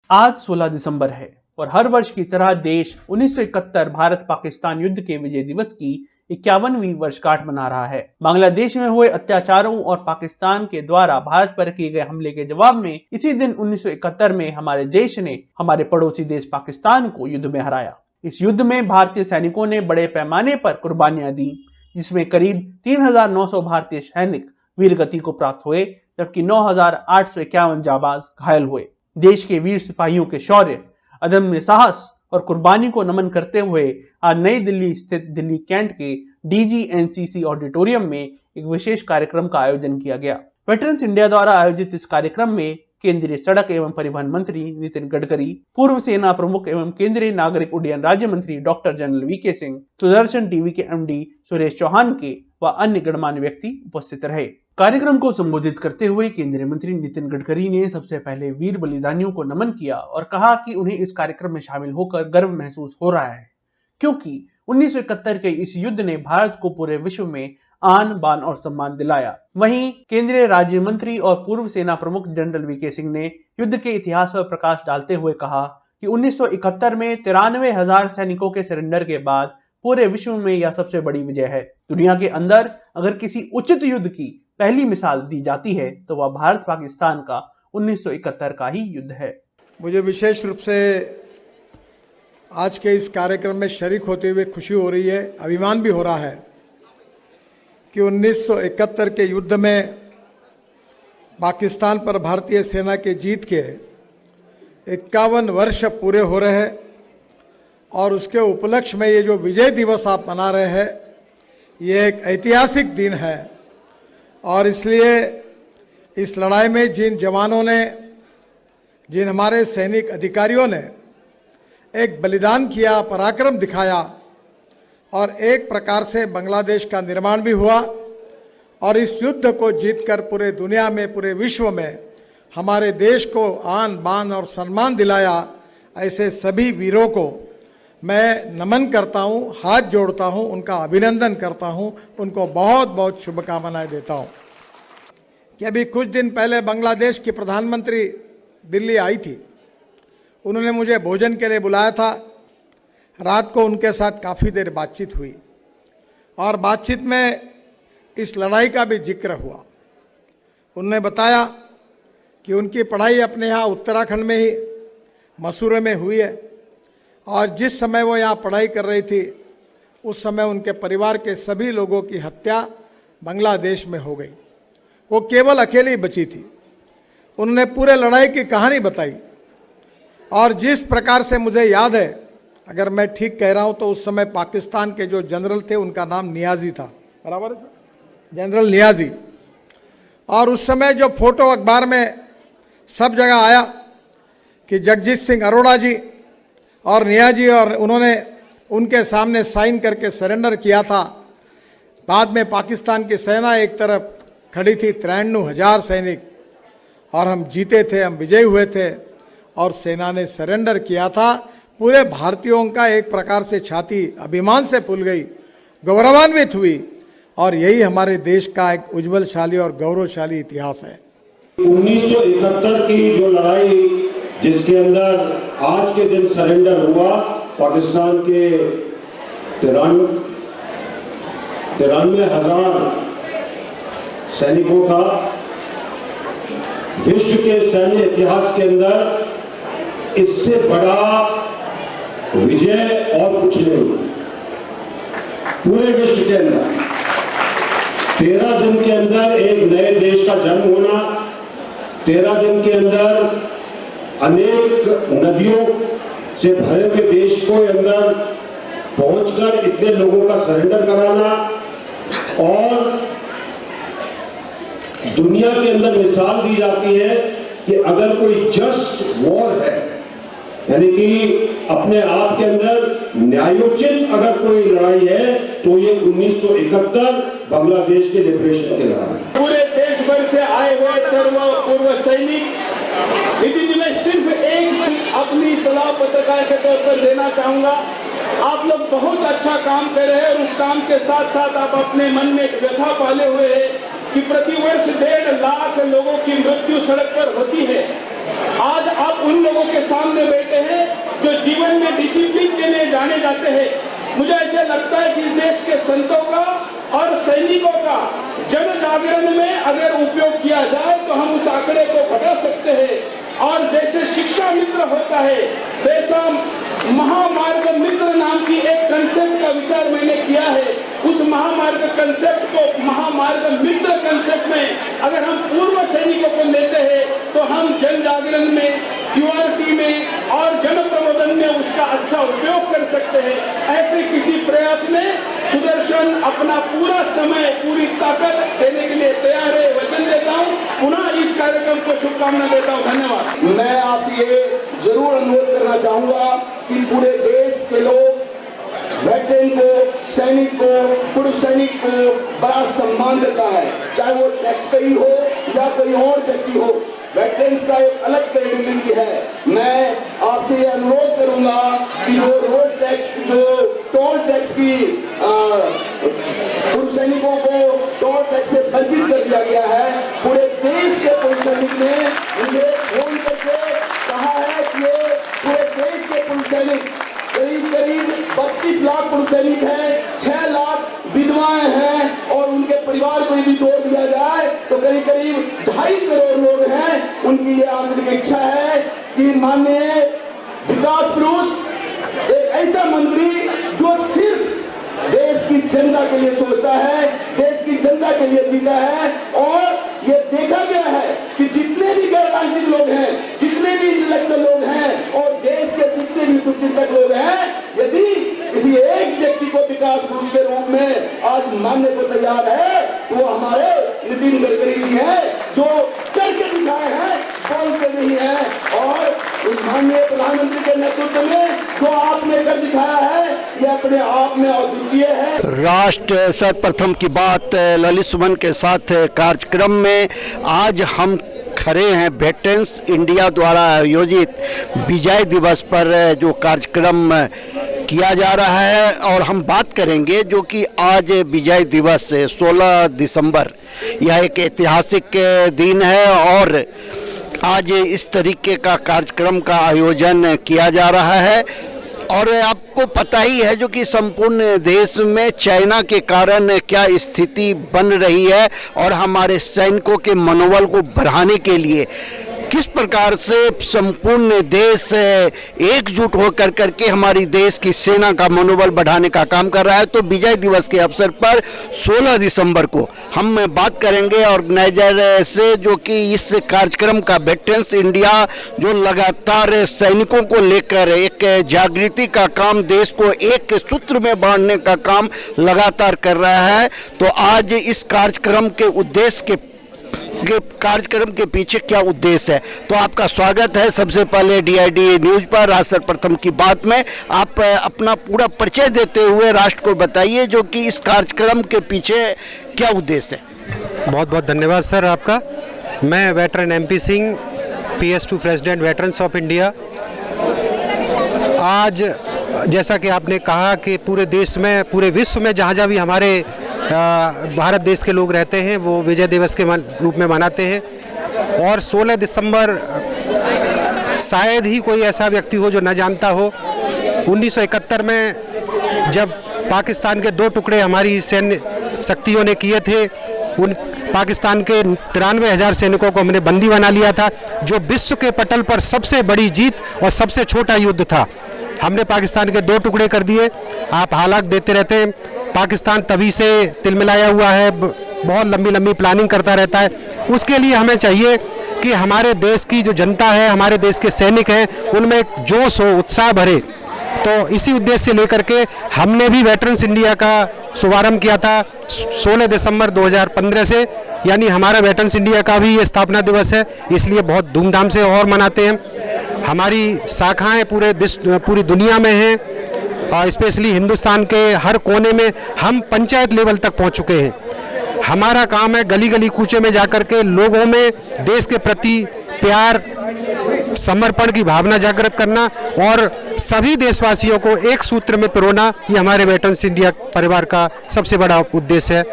आज 16 दिसंबर है और हर वर्ष की तरह देश 1971 भारत पाकिस्तान युद्ध के विजय दिवस की 51वीं वर्षगांठ मना रहा है। बांग्लादेश में हुए अत्याचारों और पाकिस्तान के द्वारा भारत पर किए गए हमले के जवाब में इसी दिन 1971 में हमारे देश ने हमारे पड़ोसी देश पाकिस्तान को युद्ध में हराया। इस युद्ध में भारतीय सैनिकों ने बड़े पैमाने पर कुर्बानियां दी, जिसमें करीब 3,900 भारतीय सैनिक वीरगति को प्राप्त हुए, जबकि 9,851 जाबाज घायल हुए। देश के वीर सिपाहियों के शौर्य, अदम्य साहस और कुर्बानी को नमन करते हुए आज नई दिल्ली स्थित दिल्ली कैंट के DGNCC ऑडिटोरियम में एक विशेष कार्यक्रम का आयोजन किया गया। वेटरन्स इंडिया द्वारा आयोजित इस कार्यक्रम में केंद्रीय सड़क एवं परिवहन मंत्री नितिन गडकरी, पूर्व सेना प्रमुख एवं केंद्रीय नागरिक उड्डयन राज्य मंत्री doctor general VK Singh, Sudarshan TV के MD सुरेश चौहान के व अन्य गणमान्य व्यक्ति उपस्थित रहे। कार्यक्रम को संबोधित करते हुए केंद्रीय मंत्री नितिन गडकरी ने सबसे पहले वीर बलिदानियों को नमन किया और कहा कि उन्हें इस कार्यक्रम में शामिल होकर गर्व महसूस हो रहा है, क्योंकि 1971 के इस युद्ध ने भारत को पूरे विश्व में आन बान और सम्मान दिलाया। वहीं केंद्रीय राज्य मंत्री और पूर्व सेना प्रमुख जनरल VK सिंह ने युद्ध के इतिहास पर प्रकाश डालते हुए कहा कि 1971 में 93,000 सैनिकों के सरेंडर के बाद पूरे विश्व में यह सबसे बड़ी विजय है। दुनिया के अंदर अगर किसी उचित युद्ध की पहली मिसाल दी जाती है तो वह भारत पाकिस्तान का 1971 का ही युद्ध है। मुझे विशेष रूप से आज के इस कार्यक्रम में शरीक होते हुए खुशी हो रही है, अभिमान भी हो रहा है कि 1971 के युद्ध में पाकिस्तान पर भारतीय सेना के जीत के 51 वर्ष पूरे हो रहे हैं और उसके उपलक्ष्य में ये जो विजय दिवस आप मना रहे हैं, ये एक ऐतिहासिक दिन है। और इसलिए इस लड़ाई में जिन जवानों ने, जिन हमारे सैनिक अधिकारियों ने एक बलिदान किया, पराक्रम दिखाया और एक प्रकार से बांग्लादेश का निर्माण भी हुआ और इस युद्ध को जीतकर पूरे दुनिया में, पूरे विश्व में हमारे देश को आन बान और सम्मान दिलाया, ऐसे सभी वीरों को मैं नमन करता हूं, हाथ जोड़ता हूं, उनका अभिनंदन करता हूं, उनको बहुत बहुत शुभकामनाएं देता हूं। कि अभी कुछ दिन पहले बांग्लादेश की प्रधानमंत्री दिल्ली आई थी, उन्होंने मुझे भोजन के लिए बुलाया था। रात को उनके साथ काफ़ी देर बातचीत हुई और बातचीत में इस लड़ाई का भी जिक्र हुआ। उन्होंने बताया कि उनकी पढ़ाई अपने यहाँ उत्तराखंड में ही मसूरे में हुई है और जिस समय वो यहाँ पढ़ाई कर रही थी उस समय उनके परिवार के सभी लोगों की हत्या बांग्लादेश में हो गई। वो केवल अकेली बची थी। उन्होंने पूरे लड़ाई की कहानी बताई और जिस प्रकार से मुझे याद है, अगर मैं ठीक कह रहा हूँ तो उस समय पाकिस्तान के जो जनरल थे उनका नाम नियाजी था, बराबर है सर, जनरल नियाजी। और उस समय जो फोटो अखबार में सब जगह आया कि जगजीत सिंह अरोड़ा जी और नियाजी, और उन्होंने उनके सामने साइन करके सरेंडर किया था। बाद में पाकिस्तान की सेना एक तरफ खड़ी थी, 93,000 सैनिक, और हम जीते थे, हम विजयी हुए थे और सेना ने सरेंडर किया था। पूरे भारतीयों का एक प्रकार से छाती अभिमान से फूल गई, गौरवान्वित हुई और यही हमारे देश का एक उज्ज्वलशाली और गौरवशाली इतिहास है। 1971 की जो लड़ाई, जिसके अंदर आज के दिन सरेंडर हुआ पाकिस्तान के 93,000 सैनिकों का, विश्व के सैन्य इतिहास के अंदर इससे बड़ा विजय और कुछ नहीं हुआ। पूरे विश्व के अंदर 13 दिन के अंदर एक नए देश का जन्म होना, 13 दिन के अंदर अनेक नदियों से भरे हुए देश को अंदर पहुंचकर इतने लोगों का सरेंडर कराना और दुनिया के अंदर मिसाल दी जाती है कि अगर कोई जस्ट वॉर है, यानी कि अपने आप के अंदर न्यायोचित अगर कोई लड़ाई है तो ये 1971 बांग्लादेश के लिबरेशन की लड़ाई। पूरे देश भर से आए हुए सर्व पूर्व सैनिक, लेकिन मैं सिर्फ एक अपनी सलाह पत्रकार के तौर पर देना चाहूंगा। आप लोग बहुत अच्छा काम कर रहे हैं और उस काम के साथ साथ आप अपने मन में एक व्यथा पाले हुए हैं कि प्रतिवर्ष 1.5 लाख लोगों की मृत्यु सड़क पर होती है। आज आप उन लोगों के सामने बैठे हैं जो जीवन में डिसिप्लिन के लिए जाने जाते हैं। मुझे ऐसे लगता है कि देश के संतों का और सैनिकों का जन जागरण में अगर उपयोग किया जाए तो हम उस आंकड़े को बढ़ा सकते हैं। और जैसे शिक्षा मित्र होता है वैसा महामार्ग मित्र नाम की एक कंसेप्ट का विचार मैंने किया है। उस महामार्ग कंसेप्ट को महामार्ग मित्र कंसेप्ट में अगर हम पूर्व सैनिकों को लेते हैं तो हम जन जागरण में, क्यूआरटी में और जन प्रबोधन में उसका अच्छा उपयोग कर सकते हैं। ऐसे किसी प्रयास में सुदर्शन अपना पूरा समय, पूरी ताकत देने के लिए तैयार है। वचन देता हूँ, पुनः इस कार्यक्रम को शुभकामना देता हूँ। धन्यवाद। मैं आपसे ये जरूर अनुरोध करना चाहूंगा कि पूरे देश के लोग वेटरन को, सैनिक को, पूर्व सैनिक को बड़ा सम्मान देता है, चाहे वो टैक्स पेयर हो या कोई और व्यक्ति हो। वेटरन्स का एक अलग क्रेडिबिलिटी है। मैं आपसे ये अनुरोध करूंगा कि जो रोड टैक्स, जो टोल टैक्स की पूर्व सैनिकों को टोल टैक्स से वंचित कर दिया गया है, पूरे देश के पूर्व सैनिक ने मुझे फोन करके कहा है कि पूरे देश के पूर्व सैनिक करीब 32 लाख पूर्व सैनिक हैं, 6 लाख विधवाएं हैं और उनके परिवार को यदि जोड़ दिया जाए तो करीब 2.5 करोड़ लोग हैं। उनकी ये आंतरिक इच्छा है कि माननीय विकास पुरुष एक ऐसा मंत्री जो सिर्फ देश की जनता के लिए सोचता है, देश की जनता के लिए जीता है। और ये देखा गया है कि जितने भी गैर राजनीतिक लोग हैं, जितने भी इंटेलेक्चुअल लोग हैं और देश के जितने भी सुचिंतक लोग हैं, यदि किसी एक व्यक्ति को विकास पुरुष के रूप में आज मानने को तैयार है तो वो हमारे नितिन गडकरी जी हैं, जो करके दिखाए हैं, बोलते नहीं है। और माननीय प्रधानमंत्री के नेतृत्व में जो आपने कर दिखाया है ये अपने आप में अद्वितीय है। राष्ट्र सर्वप्रथम की बात ललित सुमन के साथ कार्यक्रम में आज हम खड़े हैं वेटरन्स इंडिया द्वारा आयोजित विजय दिवस पर जो कार्यक्रम किया जा रहा है। और हम बात करेंगे जो कि आज विजय दिवस 16 दिसंबर, यह एक ऐतिहासिक दिन है और आज इस तरीके का कार्यक्रम का आयोजन किया जा रहा है। और आपको पता ही है जो कि संपूर्ण देश में चाइना के कारण क्या स्थिति बन रही है और हमारे सैनिकों के मनोबल को बढ़ाने के लिए किस प्रकार से संपूर्ण देश एकजुट होकर करके हमारी देश की सेना का मनोबल बढ़ाने का काम कर रहा है। तो विजय दिवस के अवसर पर 16 दिसंबर को हम बात करेंगे ऑर्गेनाइजर से, जो कि इस कार्यक्रम का वेटरन्स इंडिया जो लगातार सैनिकों को लेकर एक जागृति का काम, देश को एक सूत्र में बांधने का काम लगातार कर रहा है। तो आज इस कार्यक्रम के पीछे क्या उद्देश्य है, तो आपका स्वागत है। सबसे पहले DID न्यूज पर राष्ट्र प्रथम की बात में आप अपना पूरा परिचय देते हुए राष्ट्र को बताइए जो कि इस कार्यक्रम के पीछे क्या उद्देश्य है। बहुत बहुत धन्यवाद सर आपका। मैं veteran MP Singh, PS2 president veterans of India. आज जैसा कि आपने कहा कि पूरे देश में, पूरे विश्व में जहाँ भी हमारे भारत देश के लोग रहते हैं वो विजय दिवस के रूप में मनाते हैं। और 16 दिसंबर शायद ही कोई ऐसा व्यक्ति हो जो न जानता हो। 1971 में जब पाकिस्तान के 2 टुकड़े हमारी सैन्य शक्तियों ने किए थे, उन पाकिस्तान के 93,000 सैनिकों को हमने बंदी बना लिया था, जो विश्व के पटल पर सबसे बड़ी जीत और सबसे छोटा युद्ध था। हमने पाकिस्तान के 2 टुकड़े कर दिए। आप हालात देते रहते हैं, पाकिस्तान तभी से तिलमिलाया हुआ है, बहुत लंबी लंबी प्लानिंग करता रहता है। उसके लिए हमें चाहिए कि हमारे देश की जो जनता है, हमारे देश के सैनिक हैं, उनमें एक जोश हो, उत्साह भरे। तो इसी उद्देश्य से लेकर के हमने भी वेटरन्स इंडिया का शुभारंभ किया था 16 दिसंबर 2015 से, यानी हमारा वेटरन्स इंडिया का भी ये स्थापना दिवस है, इसलिए बहुत धूमधाम से और मनाते हैं। हमारी शाखाएं पूरी दुनिया में हैं और स्पेशली हिंदुस्तान के हर कोने में हम पंचायत लेवल तक पहुंच चुके हैं। हमारा काम है गली गली कूचे में जाकर के लोगों में देश के प्रति प्यार, समर्पण की भावना जागृत करना और सभी देशवासियों को एक सूत्र में पिरोना, ये हमारे वेटरन्स इंडिया परिवार का सबसे बड़ा उद्देश्य है।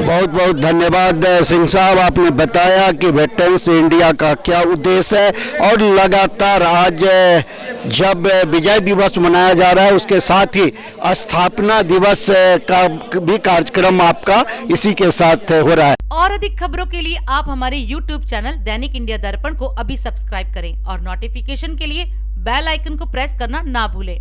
बहुत बहुत धन्यवाद सिंह साहब, आपने बताया कि वेटरन्स इंडिया का क्या उद्देश्य है और लगातार आज जब विजय दिवस मनाया जा रहा है उसके साथ ही स्थापना दिवस का भी कार्यक्रम आपका इसी के साथ हो रहा है। और अधिक खबरों के लिए आप हमारे YouTube चैनल दैनिक इंडिया दर्पण को अभी सब्सक्राइब करें और नोटिफिकेशन के लिए बेल आइकन को प्रेस करना ना भूलें।